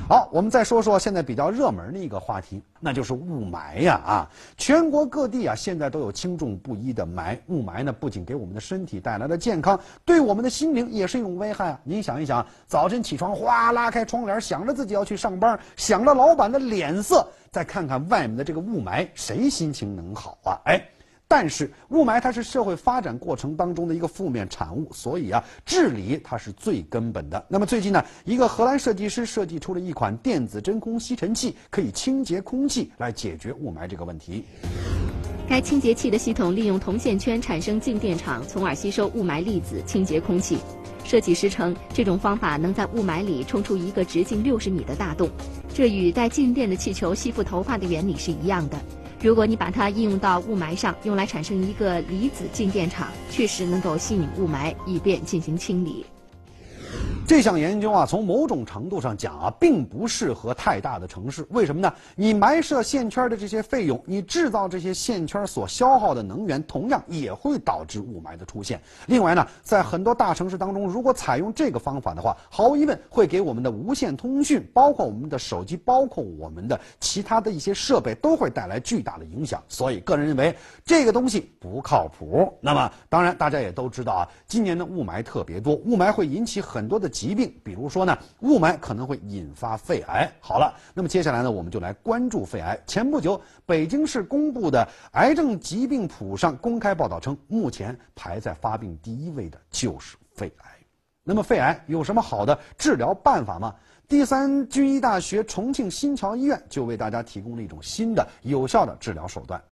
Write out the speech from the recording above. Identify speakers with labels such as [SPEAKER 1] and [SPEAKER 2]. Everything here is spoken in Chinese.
[SPEAKER 1] 好，我们再说说现在比较热门的一个话题，那就是雾霾呀全国各地现在都有轻重不一的霾。雾霾呢，不仅给我们的身体带来了健康，对我们的心灵也是一种危害您想一想，早晨起床哗拉开窗帘，想着自己要去上班，想着老板的脸色，再看看外面的这个雾霾，谁心情能好但是雾霾它是社会发展过程当中的一个负面产物，所以治理它是最根本的。那么最近呢，一个荷兰设计师设计出了一款电子真空吸尘器，可以清洁空气来解决雾霾这个问题。
[SPEAKER 2] 该清洁器的系统利用铜线圈产生静电场，从而吸收雾霾粒子，清洁空气。设计师称，这种方法能在雾霾里冲出一个直径60米的大洞，这与带静电的气球吸附头发的原理是一样的。如果你把它应用到雾霾上，用来产生一个离子静电场，确实能够吸引雾霾，以便进行清理。
[SPEAKER 1] 这项研究从某种程度上讲并不适合太大的城市。为什么呢？你埋设线圈的这些费用，你制造这些线圈所消耗的能源，同样也会导致雾霾的出现。另外呢，在很多大城市当中，如果采用这个方法的话，毫无疑问会给我们的无线通讯，包括我们的手机，包括我们的其他的一些设备，都会带来巨大的影响。所以个人认为这个东西不靠谱。那么当然大家也都知道今年的雾霾特别多，雾霾会引起很多的疾病，比如说呢，雾霾可能会引发肺癌。好了，那么接下来呢，我们就来关注肺癌。前不久，北京市公布的癌症疾病谱上公开报道称，目前排在发病第1位的就是肺癌。那么肺癌有什么好的治疗办法吗？第三军医大学重庆新桥医院就为大家提供了一种新的有效的治疗手段。